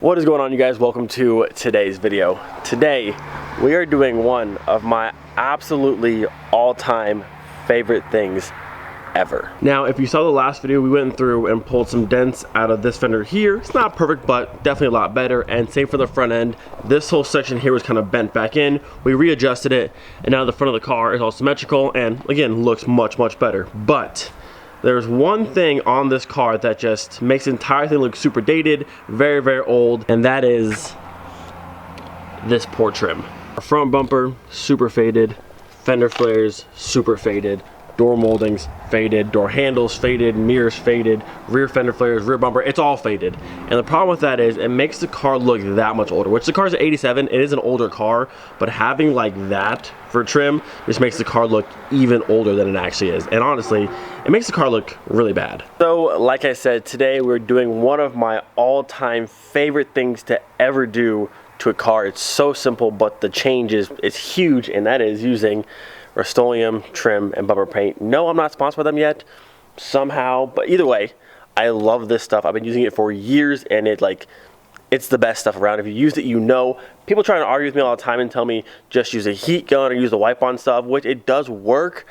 What is going on, you guys? Welcome to today's video. Today we are doing one of my absolutely all-time favorite things ever. Now, if you saw the last video, we went through and pulled some dents out of this fender here. It's not perfect, but definitely a lot better. And same for the front end. This whole section here was kind of bent back in. We readjusted it, and now the front of the car is all symmetrical and again looks much better. But there's one thing on this car that just makes the entire thing look super dated, very old, and that is this poor trim. Our front bumper, super faded. Fender flares, super faded. Door moldings, faded. Door handles, faded. Mirrors, faded. Rear fender flares, rear bumper, it's all faded. And the problem with that is it makes the car look that much older, which the car's an 87, it is an older car, but having like that for trim just makes the car look even older than it actually is. And honestly, it makes the car look really bad. So like I said, today we're doing one of my all-time favorite things to ever do to a car. It's so simple, but the change is huge, and that is using Rust-Oleum trim and bumper paint. No, I'm not sponsored by them yet, somehow, but either way, I love this stuff. I've been using it for years, and it's the best stuff around. If you use it, you know. People try to argue with me all the time and tell me just use a heat gun or use the wipe-on stuff, which it does work,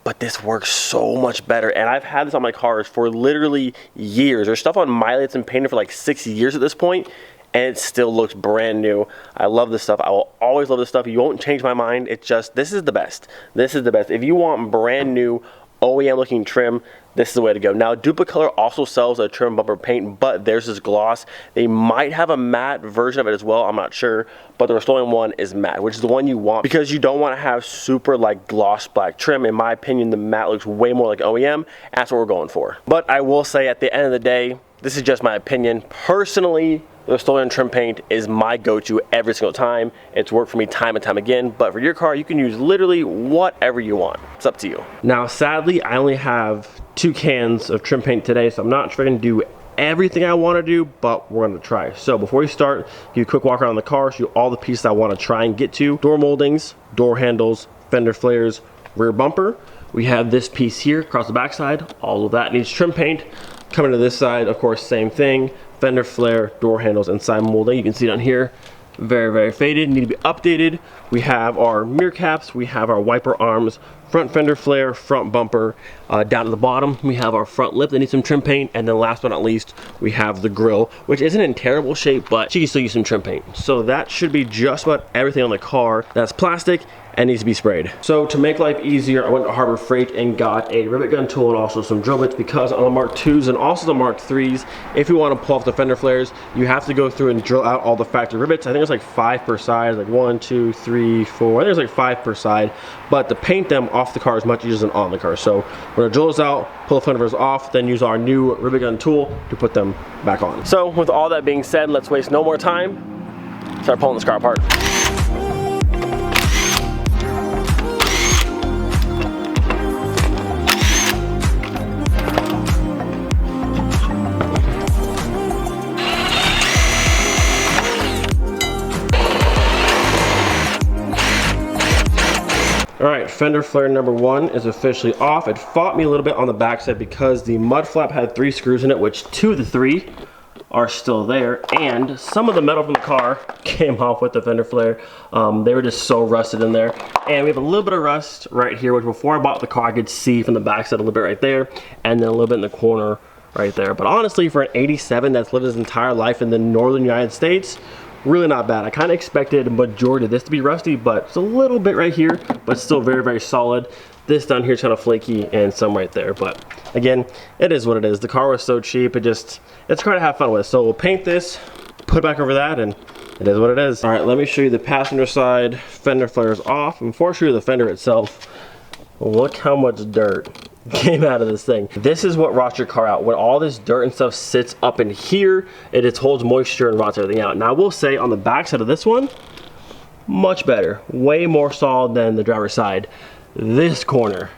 but this works so much better. And I've had this on my cars for literally years. There's stuff on my that's been painted for like 6 years at this point, and it still looks brand new. I love this stuff. I will always love this stuff. You won't change my mind. It's just, this is the best. This is the best. If you want brand new OEM looking trim, this is the way to go. Now, Duplicolor also sells a trim bumper paint, but theirs is gloss. They might have a matte version of it as well, I'm not sure, but the Rust-Oleum one is matte, which is the one you want because you don't want to have super like gloss black trim. In my opinion, the matte looks way more like OEM. That's what we're going for. But I will say, at the end of the day, this is just my opinion. Personally, the Rust-Oleum trim paint is my go-to every single time. It's worked for me time and time again, but for your car, you can use literally whatever you want. It's up to you. Now, sadly, I only have 2 cans of trim paint today, so I'm not trying to do everything I want to do, but we're going to try. So before we start, give you a quick walk around the car, show you all the pieces I want to try and get to. Door moldings, door handles, fender flares, rear bumper. We have this piece here across the backside. All of that needs trim paint. Coming to this side, of course, same thing. Fender flare, door handles, and side molding. You can see down here, very faded, need to be updated. We have our mirror caps, we have our wiper arms, front fender flare, front bumper. Down at the bottom, we have our front lip that needs some trim paint, and then last but not least, we have the grill, which isn't in terrible shape, but she can still use some trim paint. So that should be just about everything on the car that's plastic and needs to be sprayed. So to make life easier, I went to Harbor Freight and got a rivet gun tool and also some drill bits, because on the Mark IIs and also the Mark IIIs, if you want to pull off the fender flares, you have to go through and drill out all the factory rivets. I think it's like 5 per side, like 1, 2, 3, 4. I think there's like 5 per side, but to paint them off the car is much easier than on the car. So we're gonna drill this out, pull the fender flares off, then use our new rivet gun tool to put them back on. So with all that being said, let's waste no more time. Start pulling this car apart. Alright, fender flare number 1 is officially off. It fought me a little bit on the backside because the mud flap had 3 screws in it, which 2 of the 3 are still there, and some of the metal from the car came off with the fender flare. They were just so rusted in there. And we have a little bit of rust right here, which before I bought the car I could see from the backside a little bit right there, and then a little bit in the corner right there. But honestly, for an 87 that's lived his entire life in the northern United States, really not bad. I kind of expected a majority of this to be rusty, but it's a little bit right here, but still very solid. This down here is kind of flaky, and some right there. But again, it is what it is. The car was so cheap, it's trying to have fun with. So we'll paint this, put it back over that, and it is what it is. All right, let me show you the passenger side. Fender flares off. And before I show you the fender itself, look how much dirt came out of this thing. This is what rots your car out. When all this dirt and stuff sits up in here, it just holds moisture and rots everything out. Now I will say on the back side of this one, much better, way more solid than the driver's side. This corner,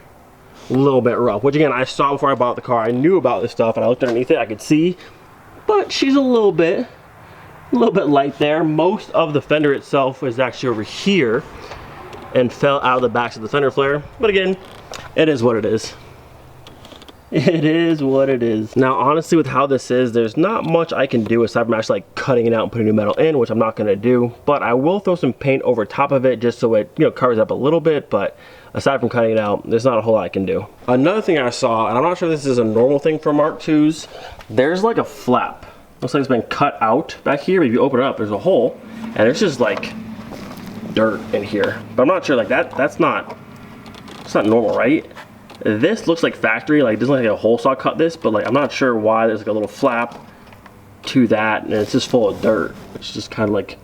a little bit rough, which again I saw before I bought the car. I knew about this stuff and I looked underneath it, I could see, but she's a little bit light there. Most of the fender itself is actually over here and fell out of the backs of the fender flare, but again, it is what it is. It is what it is. Now, honestly, with how this is, there's not much I can do aside from actually like cutting it out and putting new metal in, which I'm not gonna do, but I will throw some paint over top of it just so it, you know, covers up a little bit, but aside from cutting it out, there's not a whole lot I can do. Another thing I saw, and I'm not sure if this is a normal thing for Mark IIs, there's like a flap. Looks like it's been cut out back here, but if you open it up, there's a hole, and there's just like dirt in here. But I'm not sure, like that's not normal, right? This looks like factory, like it doesn't look like a hole saw cut this, but like I'm not sure why there's like a little flap to that, and it's just full of dirt, which is just kind of like,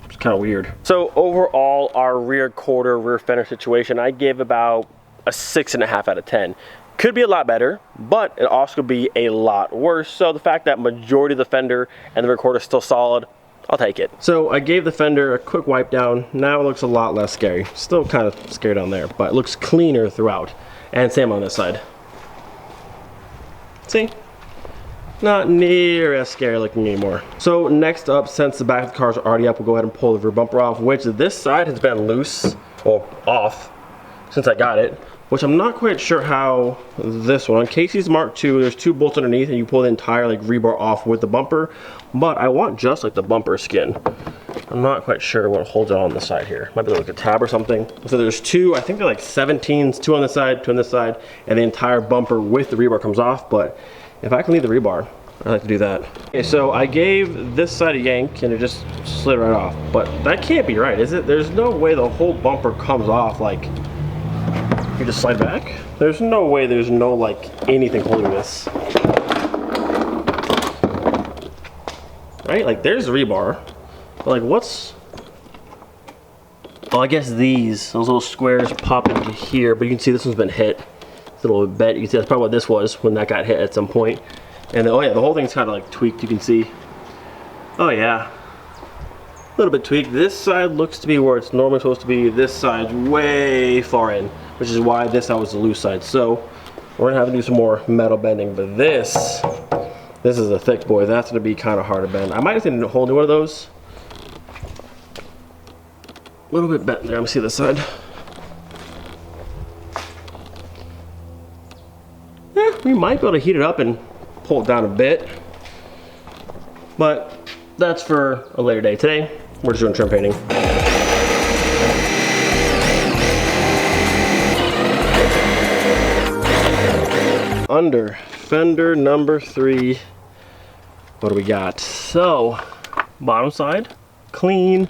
it's kind of weird. So overall, our rear quarter, rear fender situation, I gave about a 6.5 out of 10. Could be a lot better, but it also could be a lot worse. So the fact that majority of the fender and the rear quarter is still solid, I'll take it. So I gave the fender a quick wipe down. Now it looks a lot less scary. Still kind of scary down there, but it looks cleaner throughout. And same on this side. See? Not near as scary looking anymore. So next up, since the back of the cars are already up, we'll go ahead and pull the rear bumper off, which this side has been loose, or off, since I got it. Which I'm not quite sure how this one. On Casey's Mark II, there's 2 bolts underneath and you pull the entire like rebar off with the bumper, but I want just like the bumper skin. I'm not quite sure what holds it on the side here. Might be like a tab or something. So there's 2, I think they're like 17s, 2 on this side, 2 on this side, and the entire bumper with the rebar comes off, but if I can leave the rebar, I like to do that. Okay, so I gave this side a yank and it just slid right off, but that can't be right, is it? There's no way the whole bumper comes off like, you just slide back? There's no way there's no like anything holding this. Right? Like there's the rebar. But like what's... Oh, I guess those little squares pop into here, but you can see this one's been hit. It's a little bit bent. You can see that's probably what this was when that got hit at some point. And then, oh yeah, the whole thing's kind of like tweaked, you can see. Oh yeah. A little bit tweaked. This side looks to be where it's normally supposed to be. This side's way far in, which is why this side was the loose side. So we're gonna have to do some more metal bending, but this is a thick boy. That's gonna be kind of hard to bend. I might have to need a whole new one of those. A little bit bent there. Let me see this side. We might be able to heat it up and pull it down a bit, but that's for a later day. Today, we're just doing trim painting. Under fender number 3, what do we got? So, bottom side, clean.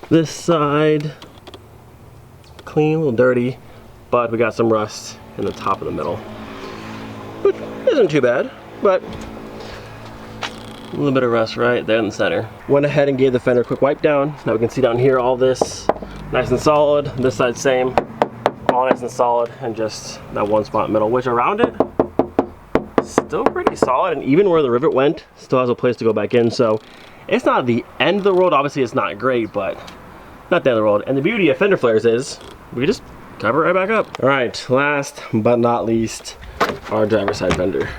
This side, clean, a little dirty, but we got some rust in the top of the middle. Which isn't too bad, but a little bit of rust right there in the center. Went ahead and gave the fender a quick wipe down. Now we can see down here all this nice and solid. This side same, all nice and solid, and just that one spot in the middle, which around it, still pretty solid, and even where the rivet went, still has a place to go back in. So it's not the end of the world. Obviously it's not great, but not the end of the world. And the beauty of fender flares is we can just cover it right back up. All right, last but not least, our driver's side fender.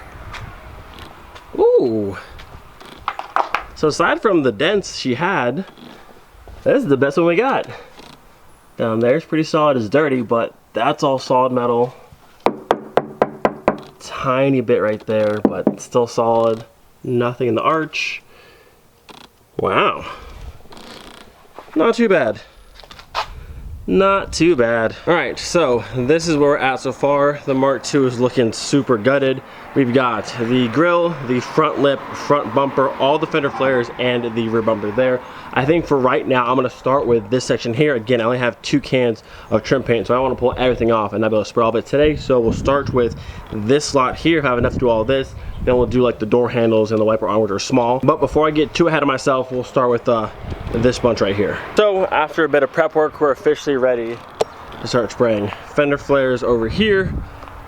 Ooh. So aside from the dents she had, this is the best one we got. Down there, it's pretty solid. It's dirty, but that's all solid metal. Tiny bit right there, but still solid. Nothing in the arch. Wow. Not too bad. Not too bad. All right, so this is where we're at so far. The Mark II is looking super gutted. We've got the grill, the front lip, front bumper, all the fender flares, and the rear bumper there. I think for right now, I'm gonna start with this section here. Again, I only have 2 cans of trim paint, so I wanna pull everything off and not be able to spray all of it today. So we'll start with this slot here, if I have enough to do all of this. Then we'll do like the door handles and the wiper arm, which are small. But before I get too ahead of myself, we'll start with this bunch right here. So after a bit of prep work, we're officially ready to start spraying. Fender flares over here,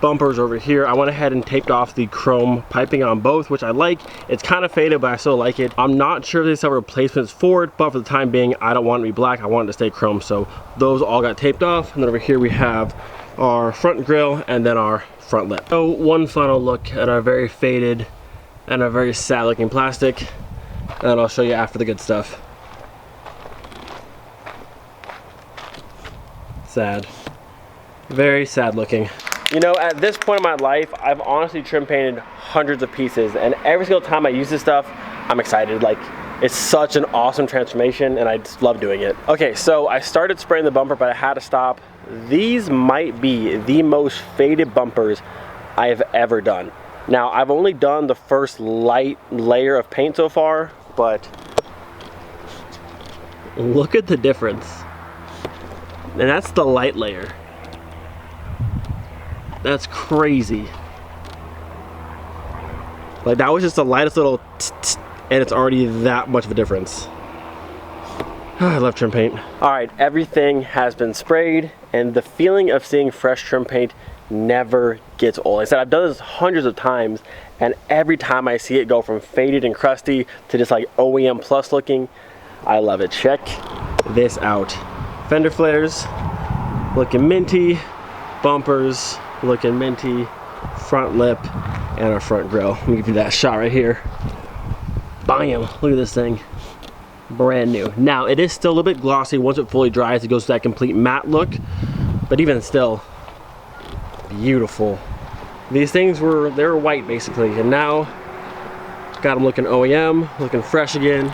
bumpers over here. I went ahead and taped off the chrome piping on both, which I like. It's kind of faded, but I still like it. I'm not sure if they have replacements for it, but for the time being, I don't want it to be black. I want it to stay chrome. So those all got taped off. And then over here we have our front grille and then our front lip. So one final look at our very faded and our very sad looking plastic. And I'll show you after the good stuff. Sad. Very sad looking. You know, at this point in my life, I've honestly trim painted hundreds of pieces, and every single time I use this stuff, I'm excited. Like, it's such an awesome transformation, and I just love doing it. Okay, so I started spraying the bumper, but I had to stop. These might be the most faded bumpers I have ever done. Now, I've only done the first light layer of paint so far, but look at the difference. And that's the light layer. That's crazy. Like, that was just the lightest little and it's already that much of a difference. I love trim paint. All right, everything has been sprayed, and the feeling of seeing fresh trim paint never gets old. Like I said, I've done this hundreds of times, and every time I see it go from faded and crusty to just like OEM plus looking, I love it. Check this out. Fender flares looking minty, bumpers looking minty, front lip, and our front grille. Let me give you that shot right here. Bam! Look at this thing. Brand new. Now, it is still a little bit glossy. Once it fully dries, it goes to that complete matte look. But even still, beautiful. These things they were white basically, and now got them looking OEM, looking fresh again,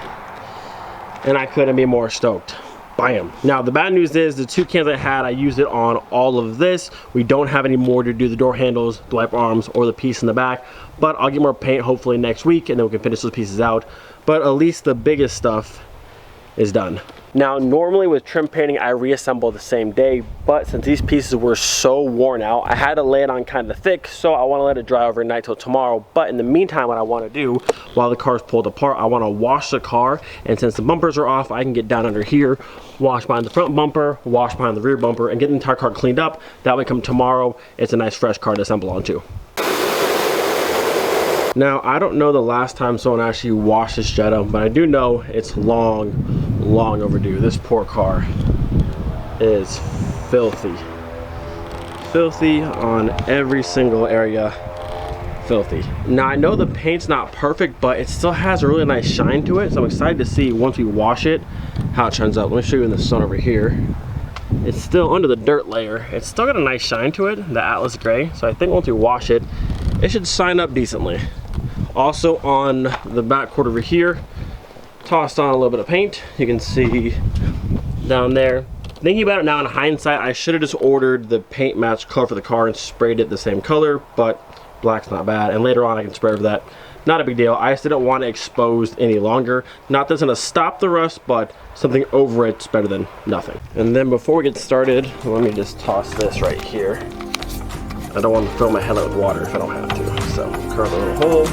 and I couldn't be more stoked. Bam. Now, the bad news is the 2 cans I had, I used it on all of this. We don't have any more to do the door handles, the wiper arms, or the piece in the back, but I'll get more paint hopefully next week, and then we can finish those pieces out. But at least the biggest stuff is done. Now, normally with trim painting, I reassemble the same day, but since these pieces were so worn out, I had to lay it on kind of thick, so I want to let it dry overnight till tomorrow. But in the meantime, what I want to do while the car's pulled apart, I want to wash the car, and since the bumpers are off, I can get down under here, wash behind the front bumper, wash behind the rear bumper, and get the entire car cleaned up. That way come tomorrow, it's a nice fresh car to assemble onto. Now, I don't know the last time someone actually washed this Jetta, but I do know it's long overdue. This poor car is filthy. Filthy on every single area. Filthy. Now, I know the paint's not perfect, but it still has a really nice shine to it, so I'm excited to see once we wash it how it shines up. Let me show you in the sun over here. It's still under the dirt layer. It's still got a nice shine to it, the Atlas gray, so I think once we wash it, it should shine up decently. Also on the back quarter over here, tossed on a little bit of paint. You can see down there. Thinking about it now in hindsight, I should have just ordered the paint match color for the car and sprayed it the same color, but black's not bad. And later on I can spray over that. Not a big deal. I just didn't want it exposed any longer. Not that's gonna stop the rust, but something over it's better than nothing. And then before we get started, let me just toss this right here. I don't want to fill my headlight with water if I don't have to. So carve a little hole.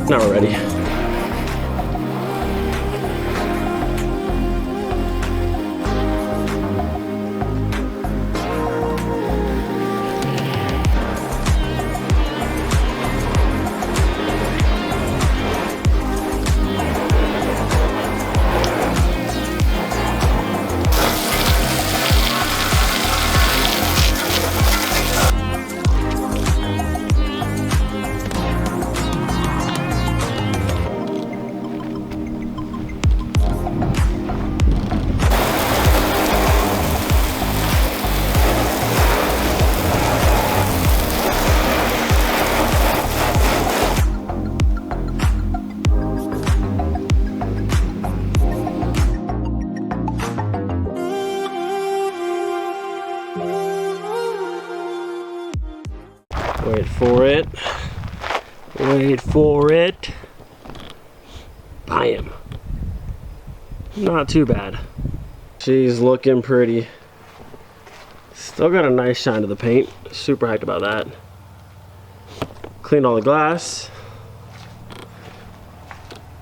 Now we're ready. Wait for it. Wait for it. Bam. Not too bad. She's looking pretty. Still got a nice shine to the paint. Super hyped about that. Cleaned all the glass.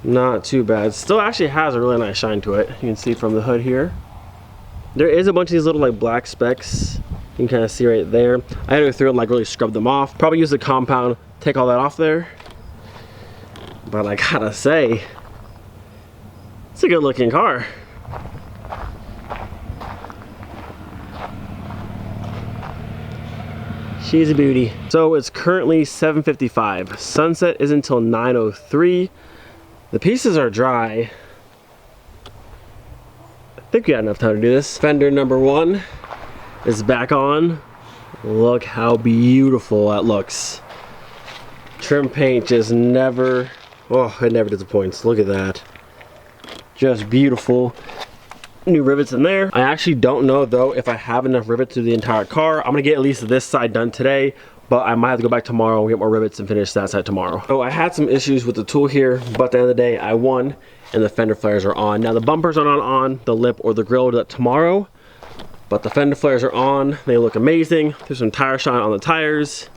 Not too bad. Still actually has a really nice shine to it. You can see from the hood here. There is a bunch of these little like black specks. You can kind of see right there. I had to go through and like really scrub them off. Probably use the compound, take all that off there. But I gotta say, it's a good looking car. She's a beauty. So it's currently 7:55. Sunset is until 9:03. The pieces are dry. I think we got enough time to do this. Fender number 1 is back on. Look how beautiful that looks. Trim paint just never, oh, it never disappoints. Look at that. Just beautiful. New rivets in there. I actually don't know though if I have enough rivets through the entire car. I'm gonna get at least this side done today, but I might have to go back tomorrow and get more rivets and finish that side tomorrow. So I had some issues with the tool here, but at the end of the day, I won and the fender flares are on. Now the bumpers are not on, the lip or the grill do tomorrow, but the fender flares are on. They look amazing. There's some tire shine on the tires.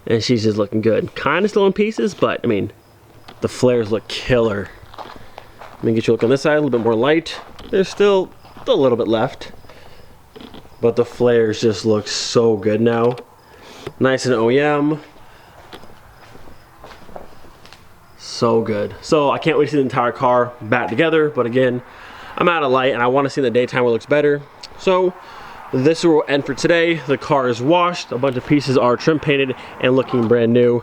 And she's just looking good. Kind of still in pieces, but I mean, the flares look killer. Let me get you a look on this side, a little bit more light. There's still a little bit left, but the flares just look so good now. Nice and OEM. So good. So I can't wait to see the entire car back together, but again, I'm out of light and I want to see in the daytime where it looks better. So this will end for today. The car is washed, a bunch of pieces are trim painted and looking brand new.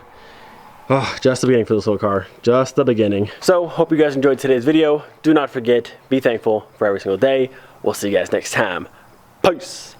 Oh, just the beginning for this little car, just the beginning. So hope you guys enjoyed today's video. Do not forget, be thankful for every single day. We'll see you guys next time. Peace.